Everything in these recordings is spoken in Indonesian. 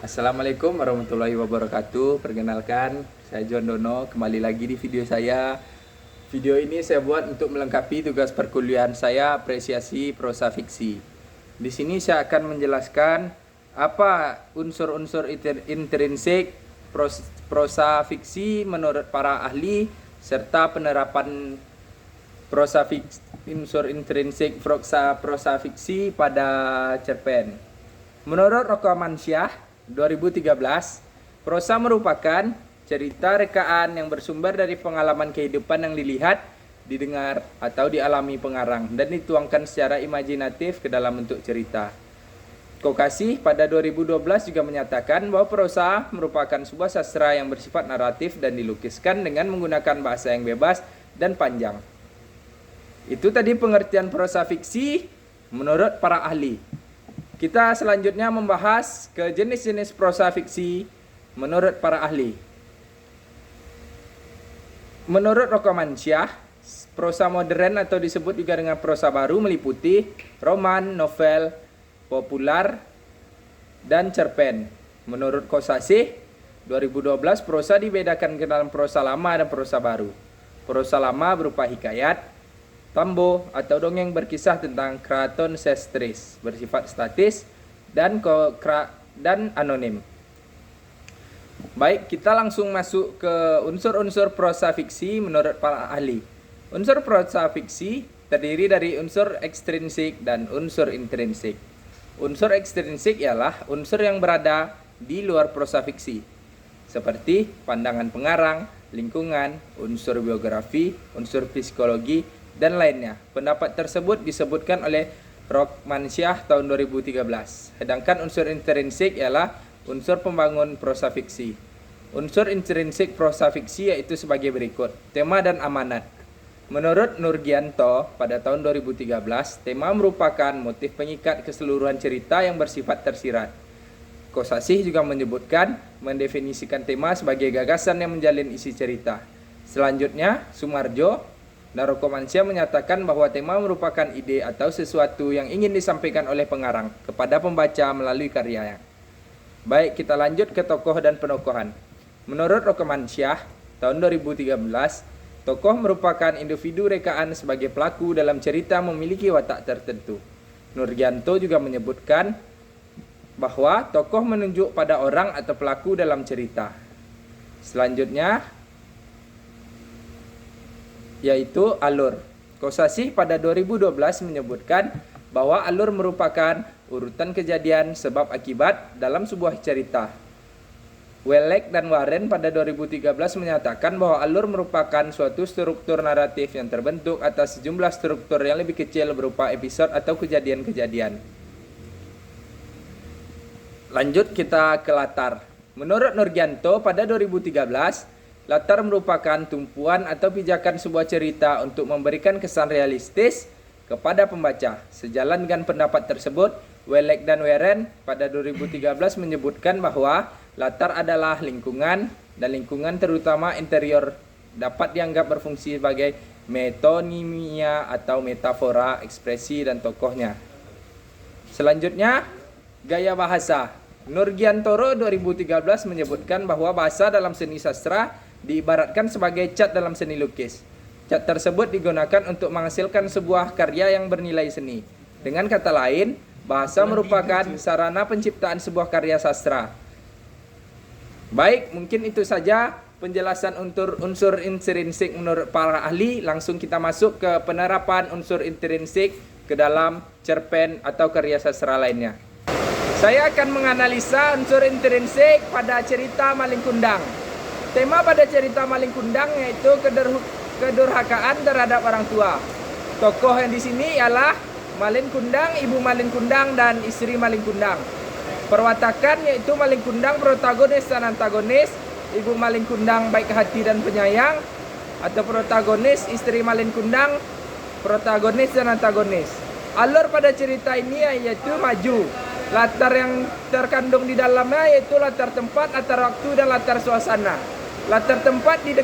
Assalamualaikum warahmatullahi wabarakatuh. Perkenalkan, saya John Dono. Kembali lagi di video saya. Video ini saya buat untuk melengkapi tugas perkuliahan saya apresiasi prosa fiksi. Di sini saya akan menjelaskan apa unsur-unsur intrinsik prosa fiksi menurut para ahli serta penerapan unsur intrinsik prosa fiksi pada cerpen. Menurut Rokamansyah 2013, prosa merupakan cerita rekaan yang bersumber dari pengalaman kehidupan yang dilihat, didengar, atau dialami pengarang dan dituangkan secara imajinatif ke dalam bentuk cerita. Kokasih pada 2012 juga menyatakan bahwa prosa merupakan sebuah sastra yang bersifat naratif dan dilukiskan dengan menggunakan bahasa yang bebas dan panjang. Itu tadi pengertian prosa fiksi menurut para ahli. Kita selanjutnya membahas ke jenis-jenis prosa fiksi menurut para ahli. Menurut Rokamansyah, prosa modern atau disebut juga dengan prosa baru meliputi roman, novel, populer, dan cerpen. Menurut Kosasih 2012, prosa dibedakan ke dalam prosa lama dan prosa baru. Prosa lama berupa hikayat, tambo atau dongeng berkisah tentang kraton sestris, bersifat statis dan anonim. Baik, kita langsung masuk ke unsur-unsur prosa fiksi menurut para ahli. Unsur prosa fiksi terdiri dari unsur ekstrinsik dan unsur intrinsik. Unsur ekstrinsik ialah unsur yang berada di luar prosa fiksi, seperti pandangan pengarang, lingkungan, unsur biografi, unsur psikologi, dan lainnya. Pendapat tersebut disebutkan oleh Rokamansyah tahun 2013. Sedangkan unsur intrinsik ialah unsur pembangun prosa fiksi. Unsur intrinsik prosa fiksi yaitu sebagai berikut: tema dan amanat. Menurut Nurgianto pada tahun 2013, tema merupakan motif pengikat keseluruhan cerita yang bersifat tersirat. Kosasih juga mendefinisikan tema sebagai gagasan yang menjalin isi cerita. Selanjutnya, Sumarjo dan Rokamansyah menyatakan bahwa tema merupakan ide atau sesuatu yang ingin disampaikan oleh pengarang kepada pembaca melalui karyanya. Baik, kita lanjut ke tokoh dan penokohan. Menurut Rokamansyah tahun 2013, tokoh merupakan individu rekaan sebagai pelaku dalam cerita memiliki watak tertentu. Nurgianto juga menyebutkan bahwa tokoh menunjuk pada orang atau pelaku dalam cerita. Selanjutnya yaitu alur. Kosasih pada 2012 menyebutkan bahwa alur merupakan urutan kejadian sebab akibat dalam sebuah cerita. Welek dan Warren pada 2013 menyatakan bahwa alur merupakan suatu struktur naratif yang terbentuk atas sejumlah struktur yang lebih kecil berupa episode atau kejadian-kejadian. Lanjut kita ke latar. Menurut Nurgianto pada 2013, latar merupakan tumpuan atau pijakan sebuah cerita untuk memberikan kesan realistis kepada pembaca. Sejalan dengan pendapat tersebut, Welek dan Warren pada 2013 menyebutkan bahwa latar adalah lingkungan, dan lingkungan terutama interior dapat dianggap berfungsi sebagai metonimia atau metafora ekspresi dan tokohnya. Selanjutnya, gaya bahasa. Nurgiantoro 2013 menyebutkan bahwa bahasa dalam seni sastra diibaratkan sebagai cat dalam seni lukis. Cat tersebut digunakan untuk menghasilkan sebuah karya yang bernilai seni. Dengan kata lain, bahasa merupakan sarana penciptaan sebuah karya sastra. Baik, mungkin itu saja penjelasan unsur intrinsik menurut para ahli. Langsung kita masuk ke penerapan unsur intrinsik ke dalam cerpen atau karya sastra lainnya. Saya akan menganalisa unsur intrinsik pada cerita Malin Kundang. Tema pada cerita Malin Kundang yaitu kedurhakaan terhadap orang tua. Tokoh yang di sini ialah Malin Kundang, ibu Malin Kundang, dan istri Malin Kundang. Perwatakan yaitu Malin Kundang protagonis dan antagonis, ibu Malin Kundang baik hati dan penyayang, atau protagonis istri Malin Kundang protagonis dan antagonis. Alur pada cerita ini yaitu maju. Latar yang terkandung di dalamnya yaitu latar tempat, latar waktu, dan latar suasana. Latar tempat di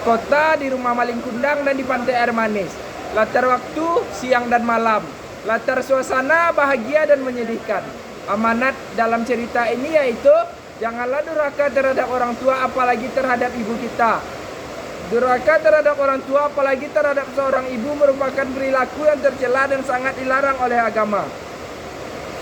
kota, di rumah Malin Kundang, dan di pantai air manis. Latar waktu siang dan malam. Latar suasana bahagia dan menyedihkan. amanat dalam cerita ini, yaitu janganlah durhaka terhadap orang tua apalagi terhadap ibu kita. Durhaka terhadap orang tua apalagi terhadap seorang ibu merupakan perilaku yang tercela dan sangat dilarang oleh agama.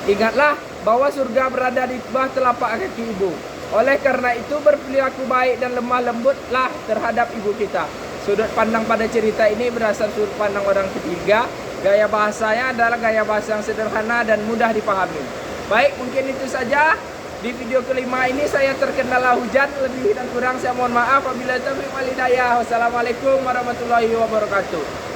Ingatlah bahwa surga berada di bawah telapak kaki ibu. Oleh karena itu berperilaku baik dan lemah lembutlah terhadap ibu kita. Sudut pandang pada cerita ini berasal sudut pandang orang ketiga. Gaya bahasanya adalah gaya bahasa yang sederhana dan mudah dipahami. Baik, mungkin itu saja. Di video kelima ini saya terkendala hujan, lebih dan kurang saya mohon maaf. Wabillahi taufiq wal hidayah. Wassalamualaikum warahmatullahi wabarakatuh.